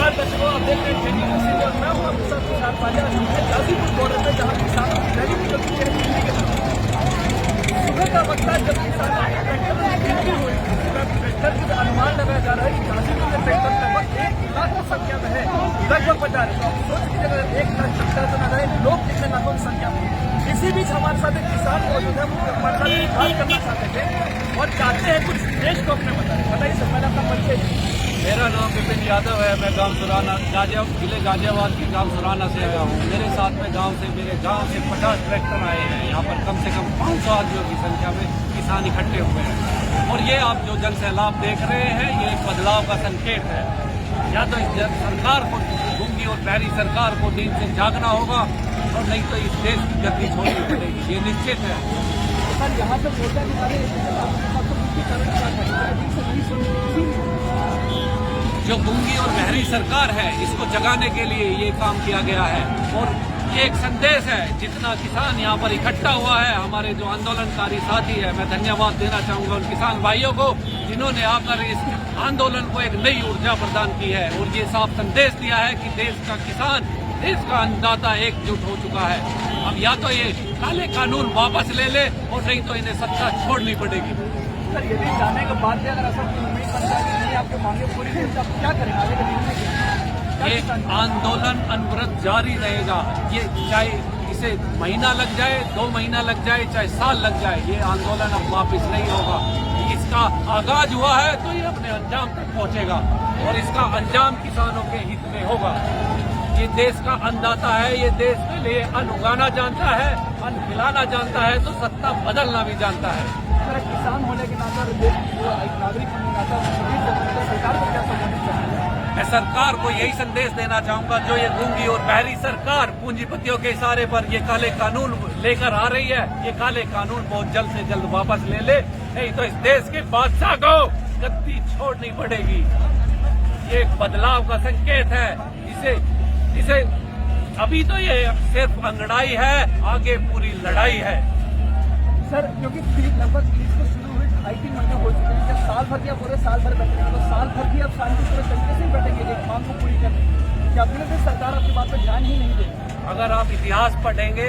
नमस्कार दर्शकों, आप देख रहे हैं और मैं हूं आपके साथ तुषार पालिया। गाजीपुर बॉर्डर पे जहां किसानों की रैली निकल चुकी है दिल्ली के तरफ। सुबह का वक्त था जब किसानों की ट्रैक्टर में गिनती हुई। ट्रैक्टर का अनुमान लगाया जा रहा है कि गाजीपुर में ट्रैक्टर लगभग 1 लाख की संख्या में है, लगभग 50। सोच लीजिए अगर 1 लाख ट्रैक्टर तो न रहे, लोग कितने लाखों की संख्या में। इसी बीच हमारे साथ एक किसान मौजूद है, हमारे साथ बात करना चाहते थे और चाहते हैं कुछ देश को अपने बताइए। सर, पहले अपना परिचय। मेरा नाम विपिन यादव है। मैं गांव सुराना जिले गाजियाबाद के गांव सुराना से आया हूँ। मेरे साथ में मेरे गांव से 50 ट्रैक्टर आए हैं। यहाँ पर कम से कम 500 आदमियों की संख्या में किसान इकट्ठे हुए हैं और ये आप जो जन सैलाब देख रहे हैं, ये एक बदलाव का संकेत है। या तो इस सरकार को, गूंगी और बहरी सरकार को नींद से जागना होगा और नहीं तो इस देश की गद्दी छोड़नी पड़ेगी, ये निश्चित है। सर, यहाँ पे मोर्चा निकाले जो गूंगी और बहरी सरकार है, इसको जगाने के लिए ये काम किया गया है और ये एक संदेश है। जितना किसान यहाँ पर इकट्ठा हुआ है, हमारे जो आंदोलनकारी साथी है, मैं धन्यवाद देना चाहूंगा उन किसान भाइयों को जिन्होंने आकर इस आंदोलन को एक नई ऊर्जा प्रदान की है और ये साफ संदेश दिया है कि देश का किसान, देश का अन्नदाता एकजुट हो चुका है। अब या तो ये काले कानून वापस ले ले और नहीं तो इन्हें सत्ता छोड़नी पड़ेगी। सर, यदि जाने के बाद भी अगर ऐसा उम्मीद बन जाए कि नहीं आपके मांगे पूरी नहीं, तो आप क्या करेंगे आगे के दिन में? ये आंदोलन अनवरत जारी रहेगा। ये चाहे इसे महीना लग जाए, 2 महीना लग जाए, चाहे साल लग जाए, ये आंदोलन अब वापस नहीं होगा। इसका आगाज हुआ है तो ये अपने अंजाम तक पहुंचेगा और इसका अंजाम किसानों के हित में होगा। ये देश का अन्नदाता है, ये देश के लिए अन्न उगाना जानता है, अन्न खिलाना जानता है, तो सत्ता बदलना भी जानता है। किसान होने के नाते, एक नागरिक होने के नाते सरकार को क्या संबोधित करना है? मैं सरकार को यही संदेश देना चाहूंगा, जो ये गूंगी और बहरी सरकार पूंजीपतियों के इशारे पर ये काले कानून लेकर आ रही है, ये काले कानून बहुत जल्द से जल्द वापस ले ले, नहीं तो इस देश के बादशाह को गद्दी छोड़नी पड़ेगी। ये एक बदलाव का संकेत है। इसे अभी तो ये सिर्फ अंगड़ाई है, आगे पूरी लड़ाई है। सर, क्योंकि लगभग 30 को शुरू हुए 2.5-3 महीने हो चुके हैं, जब साल भर या पूरे साल भर बैठेंगे तो साल भर भी अब शांतिपूर्ण तरीके से बैठेंगे एक मांग को पूरी करने। क्या अपने से सरकार आपकी बात पर ध्यान ही नहीं देगी? अगर आप इतिहास पढ़ेंगे,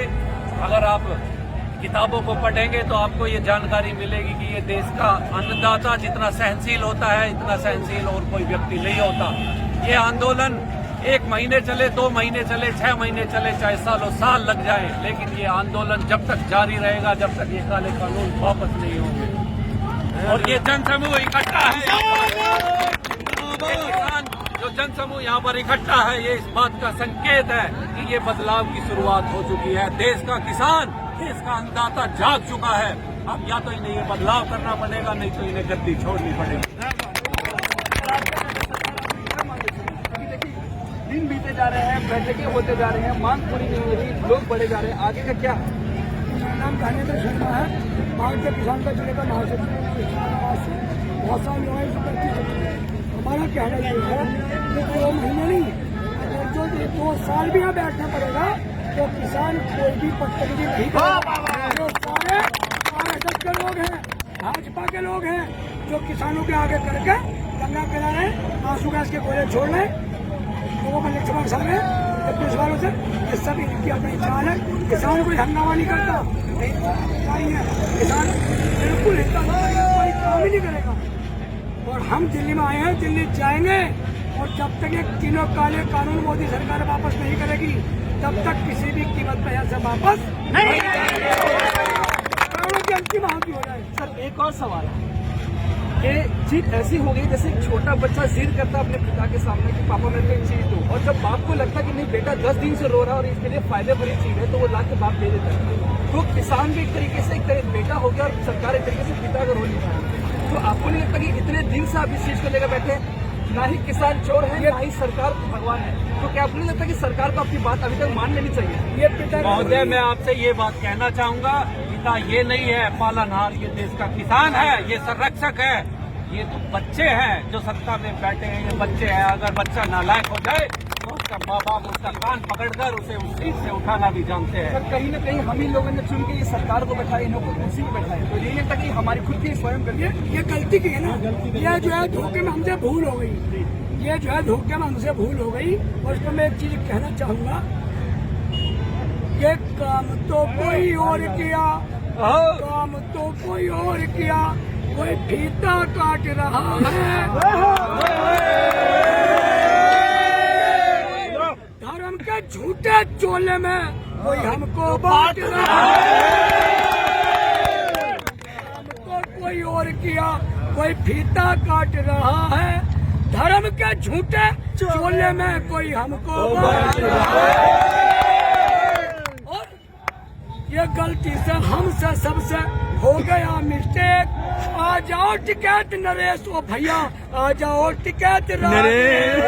अगर आप किताबों को पढ़ेंगे तो आपको ये जानकारी मिलेगी कि ये देश का अन्नदाता जितना सहनशील होता है, इतना सहनशील और कोई व्यक्ति नहीं होता। ये आंदोलन 1 महीने चले, 2 महीने चले, 6 महीने चले, चाहे सालों साल लग जाए, लेकिन ये आंदोलन जब तक जारी रहेगा, जब तक ये काले कानून वापस नहीं होंगे। और ये जनसमूह इकट्ठा है, किसान जो जनसमूह यहाँ पर इकट्ठा है, ये इस बात का संकेत है कि ये बदलाव की शुरुआत हो चुकी है। देश का किसान, देश का अन्नदाता जाग चुका है। अब या तो इन्हें ये बदलाव करना पड़ेगा, नहीं तो इन्हें गद्दी छोड़नी पड़ेगी। दिन बीते जा रहे हैं, बैठकें होते जा रहे हैं, मांग पूरी नहीं हो रही, लोग बढ़े जा रहे हैं, आगे का क्या? मेरा नाम ज्ञानेंद्र शर्मा है, भारतीय किसान का जिले का महासचिव बहुत साल लड़ाई से करती है। हमारा कहना ये है कि 2 महीने नहीं, अगर जो 2 साल भी यहाँ बैठना पड़ेगा तो किसान कोई भी पटकनी नहीं करेगा। जो सारे RSS के लोग हैं, भाजपा के लोग हैं, जो किसानों के आगे करके दंगा करा रहे, आंसू गैस के गोले छोड़ रहे, लोगों को लक्ष्मण सामने पुलिस वालों से, ये सब इनकी अपनी चाल है। किसान कोई हंगामा नहीं करता, नहीं है किसान बिल्कुल हिंसा कोई काम ही नहीं करेगा। और हम दिल्ली में आए हैं, दिल्ली जाएंगे और जब तक ये तीनों काले कानून मोदी सरकार वापस नहीं करेगी, तब तक किसी भी कीमत पर यहाँ से वापस नहीं की अंतिम आहुति हो जाए। सर, एक और सवाल है, ये जीत ऐसी हो गई जैसे एक छोटा बच्चा जिद करता है अपने पिता के सामने कि पापा मेरे को एक चीज दो, और जब बाप को लगता है कि नहीं बेटा 10 दिन से रो रहा है और इसके लिए फायदे वाली चीज है, तो वो ला के बाप दे देता है। तो किसान भी एक तरीके से एक बेटा हो गया और सरकार एक तरीके से पिता का रोल निभाया। तो आपको नहीं लगता कि इतने दिन से आप इस चीज को लेकर बैठे, ना ही किसान चोर है, ना ही सरकार भगवान है, तो क्या आपको नहीं लगता कि सरकार को आपकी बात अभी तक मान लेनी चाहिए? ये पिता महोदय, मैं आपसे ये बात कहना चाहूंगा, पिता ये नहीं है पालनहार, ये देश का किसान है, ये संरक्षक है। ये तो बच्चे हैं जो सत्ता में बैठे हैं, ये बच्चे हैं। अगर बच्चा नालायक हो जाए तो उसका माँ बाप उसका कान पकड़कर उसे उस सीट से उठाना भी जानते हैं। सर, कहीं न कहीं हम ही लोगों ने चुन के ये सरकार को बैठाया, इन्हों को कुर्सी में बैठाया, तो यही लगता कि हमारी खुद की स्वयं करके ये गलती की है ना, ये जो है धोखे में हमसे भूल हो गई। ये जो है धोखे में हमसे भूल हो गई। और इसको मैं एक चीज कहना चाहूंगा, ये काम तो कोई और किया, काम तो कोई और किया, कोई फीता काट रहा है, धर्म के झूठे चोले में कोई हमको बांट रहा है, काम तो कोई और किया, कोई फीता काट रहा है, धर्म के झूठे चोले में कोई हमको बांट रहा है। और ये गलती से हमसे सबसे हो गया मिस्टेक। आ जाओ टिकट नरेश, ओ भैया आ जाओ टिकट नरेश।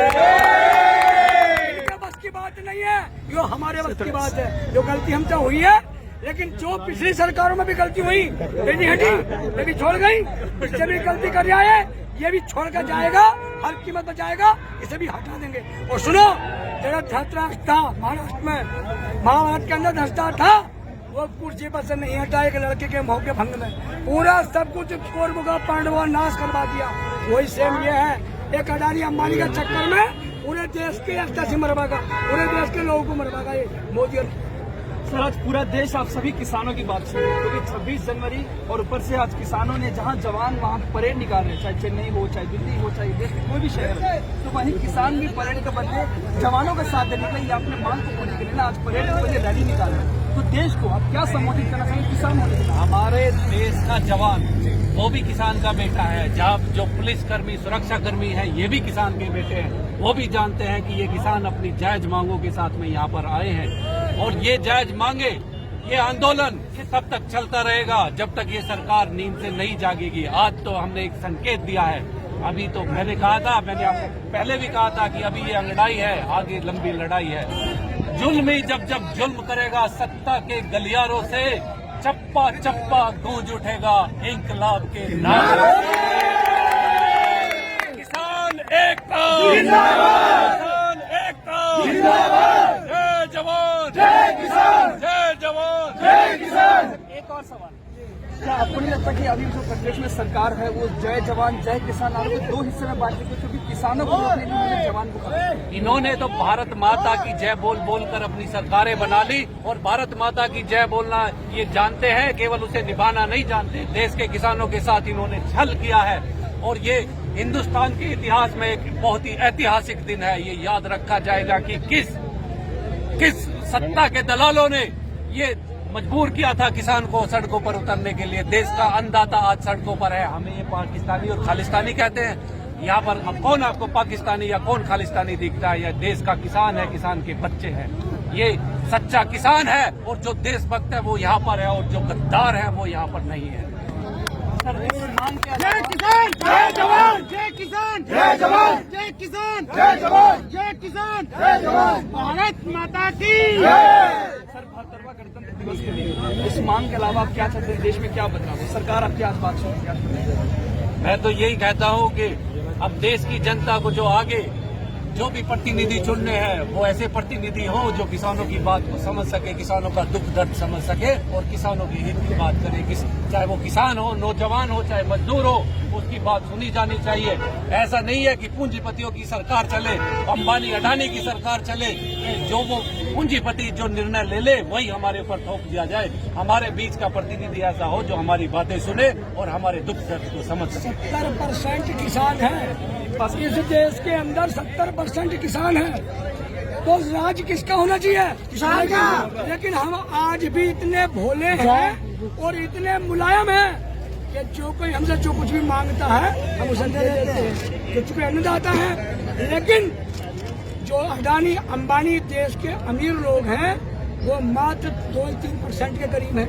बस की बात नहीं है, यो हमारे बस की बात है। जो गलती हमसे हुई है, लेकिन जो पिछली सरकारों में भी गलती हुई ये नहीं हटी, ये भी छोड़ गई, इससे भी गलती कर रहा है, ये भी छोड़ कर जाएगा, हर कीमत पर जाएगा, इसे भी हटा देंगे। और सुनो, जरा धृतराष्ट्र था महाराष्ट्र में, महाभारत के अंदर धृतराष्ट्र था, वो कुर्सी पर से नहीं हटा, एक लड़के के मौके भंग में पूरा सब कुछ कौरवों पांडवों नाश करवा दिया। वही सेम ये है, एक अडानी अंबानी का चक्कर में पूरे देश के 88 मरवागा, पूरे देश के लोगों को मरवागा ये मोदी। सर आज पूरा देश आप सभी किसानों की बात सुन रहे हैं, क्योंकि 26 जनवरी और ऊपर से आज किसानों ने जहां जवान वहां परेड निकाल रहे हैं, चाहे चेन्नई हो, चाहे दिल्ली हो, चाहे देश में कोई भी शहर हो, तो वहीं किसान भी परेड के बदले जवानों का साथ देने के लिए अपने मांग को पूरी करने आज परेड के बदले रैली निकाल रहे हैं। तो देश को आप क्या संबोधित करना चाहिए किसान होने के लिए? हमारे देश का जवान वो भी किसान का बेटा है, जहाँ जो पुलिसकर्मी सुरक्षा कर्मी है ये भी किसान के बेटे हैं। वो भी जानते हैं कि ये किसान अपनी जायज मांगों के साथ में यहाँ पर आए हैं, और ये जायज मांगे, ये आंदोलन तब तक चलता रहेगा जब तक ये सरकार नींद से नहीं जागेगी। आज तो हमने एक संकेत दिया है, अभी तो मैंने कहा था, मैंने आपको पहले भी कहा था कि अभी ये लड़ाई है, आगे लंबी लड़ाई है। जुल्म ही जब जब जुल्म करेगा सत्ता के गलियारों से, चप्पा चप्पा गूंज उठेगा इंकलाब के नारे। किसान एकता जिंदाबाद, किसान एकता जिंदाबाद, जय जवान जय किसान, जय जवान जय किसान। एक और सवाल, क्या आपको नहीं लगता कि अभी जो प्रदेश में सरकार है वो जय जवान जय किसान को दो हिस्से में बांट दी, क्योंकि किसानों को रोकने के लिए जवान को इन्होंने तो भारत माता की जय बोल बोल कर अपनी सरकारें बना ली, और भारत माता की जय बोलना ये जानते हैं, केवल उसे निभाना नहीं जानते। देश के किसानों के साथ इन्होंने छल किया है, और ये हिंदुस्तान के इतिहास में एक बहुत ही ऐतिहासिक दिन है। ये याद रखा जाएगा कि किस सत्ता के दलालों ने ये मजबूर किया था किसान को सड़कों पर उतरने के लिए। देश का अन्नदाता आज सड़कों पर है। हमें ये पाकिस्तानी और खालिस्तानी कहते हैं, यहाँ पर अब कौन आपको पाकिस्तानी या कौन खालिस्तानी दिखता है? यह देश का किसान है, किसान के बच्चे हैं, ये सच्चा किसान है, और जो देशभक्त है वो यहाँ पर है, और जो गद्दार है वो यहाँ पर नहीं है। जय किसान जय जवान, जय किसान जय जवान, जय किसान जय जवान, जय किसान जय जवान, भारत माता की सर 72वां गणतंत्र दिवस के लिए इस मांग के अलावा आप क्या चाहते हैं, देश में क्या बदलाव हो? सरकार आपकी आज बात सुन रही है। मैं तो यही कहता हूँ कि अब देश की जनता को जो आगे जो भी प्रतिनिधि चुनने हैं वो ऐसे प्रतिनिधि हो जो किसानों की बात को समझ सके, किसानों का दुख दर्द समझ सके, और किसानों की हित की बात करे। चाहे वो किसान हो, नौजवान हो, चाहे मजदूर हो, उसकी बात सुनी जानी चाहिए। ऐसा नहीं है कि पूंजीपतियों की सरकार चले, अंबानी अडानी की सरकार चले, जो वो पूंजीपति जो निर्णय ले वही हमारे ऊपर थोप दिया जाए। हमारे बीच का प्रतिनिधि ऐसा हो जो हमारी बातें सुने और हमारे दुख दर्द को समझ सके। 70% किसान है इस देश के अंदर, 70% किसान है, तो राज किसका होना चाहिए? किसान का। लेकिन हम आज भी इतने भोले हैं और इतने मुलायम हैं कि जो कोई हमसे जो कुछ भी मांगता है हम उसे दे देते हैं, जो चुके अन्नदाता है। लेकिन जो अडानी अंबानी देश के अमीर लोग हैं वो मात्र 2-3% के करीब हैं,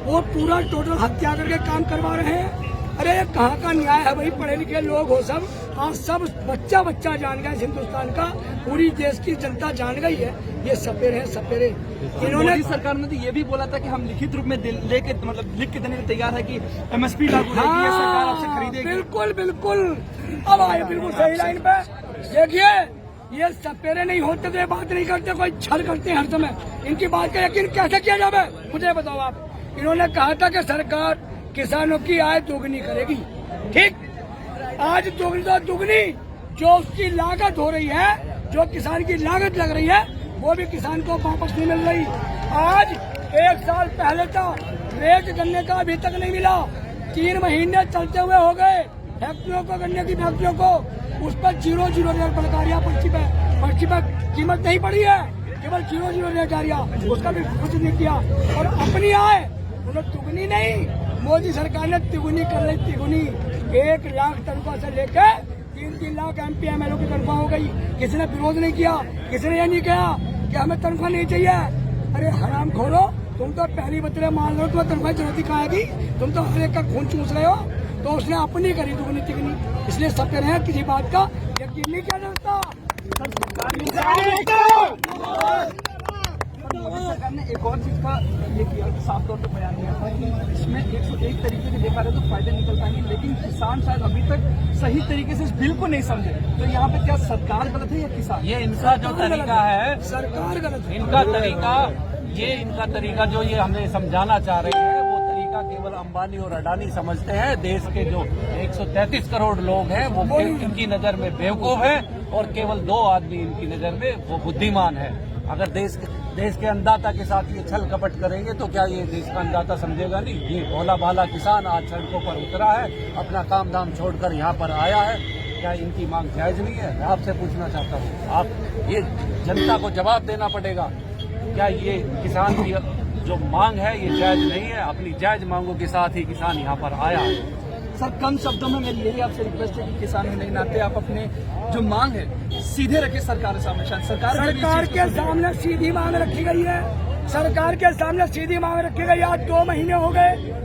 वो पूरा टोटल हत्या करके काम करवा रहे हैं। अरे कहाँ का न्याय है? वही पढ़े लिखे लोग हो सब, आज सब बच्चा बच्चा जान गया, हिंदुस्तान का पूरी देश की जनता जान गई है ये सपेरे हैं, सपेरे। इन्होंने सरकार ने तो ये भी बोला था कि हम लिखित रूप में लेके मतलब लिख के देने को तैयार है कि MSP लागू रहेगी, ये सरकार आपसे खरीदेगी। बिल्कुल बिल्कुल, अब आए बिल्कुल सही लाइन पे। देखिए ये सपेरे नहीं होते तो ये बात नहीं करते, कोई छल करते हैं हर समय। इनकी बात का यकीन कैसे किया जाए मुझे बताओ आप। इन्होंने कहा था कि सरकार किसानों की आय दोगुनी करेगी, ठीक? आज दोगुनी तो दोगुनी, जो उसकी लागत हो रही है, जो किसान की लागत लग रही है, वो भी किसान को वापस नहीं मिल रही। आज 1 साल पहले तो रेट गन्ने का अभी तक नहीं मिला, 3 महीने चलते हुए हो गए। फैक्ट्रियों को, गन्ने की फैक्ट्रियों को उस पर 0 रेट बलकारिया पर्ची पर कीमत नहीं पड़ी है, केवल 0 रेट जा रहा, उसका भी कुछ नहीं किया। और अपनी आय उन्होंने दुगनी नहीं, मोदी सरकार ने तिगुनी कर ली, तिगुनी। 1 लाख तनख्वाह से लेकर 3-3 लाख MP MLO की तनख्वाह हो गई। किसी ने विरोध नहीं किया, किसी ने यह नहीं कहा कि हमें तनख्वाह नहीं चाहिए। अरे हराम खोलो, तुम तो पहली बतरे मान लो, तुम्हें तनख्वाह जरूरत कहाँ आएगी? तुम तो हर एक का खून चूस रहे हो। तो उसने अपनी करी दुगनी तिगनी, इसलिए सब कह रहे हैं किसी बात का यकीन नहीं किया जाता। मोदी सरकार ने एक और चीज का ये किया, साफ तौर पर बयान दिया था कि इसमें 101 तरीके से देखा रहे तो फायदे निकल पाएंगे, लेकिन किसान शायद अभी तक सही तरीके से इस बिल को नहीं समझे। तो यहाँ पे क्या सरकार गलत है या किसान? ये इनका जो तरीका है, सरकार गलत है। इनका तरीका जो ये हमें समझाना चाह रहे हैं, वो तरीका केवल अंबानी और अडानी समझते हैं। देश के जो 133 करोड़ लोग हैं वो इनकी नजर में बेवकूफ है, और केवल 2 आदमी इनकी नजर में वो बुद्धिमान है। अगर देश के अन्नदाता के साथ ये छल कपट करेंगे तो क्या ये देश का अन्नदाता समझेगा नहीं? ये भोला भाला किसान आज सड़कों पर उतरा है, अपना काम धाम छोड़कर यहाँ पर आया है। क्या इनकी मांग जायज नहीं है? मैं आपसे पूछना चाहता हूँ, आप ये जनता को जवाब देना पड़ेगा। क्या ये किसान की जो मांग है ये जायज नहीं है? अपनी जायज मांगों के साथ ही किसान यहाँ पर आया है। सर, कम शब्दों में मेरी यही आपसे रिक्वेस्ट है कि किसान होने के नाते आप अपने जो मांग है सीधे रखिए सरकार के सामने। शायद सरकार के सामने सीधी मांग रखी गई है, सरकार के सामने सीधी मांग रखी गई। आज 2 महीने हो गए,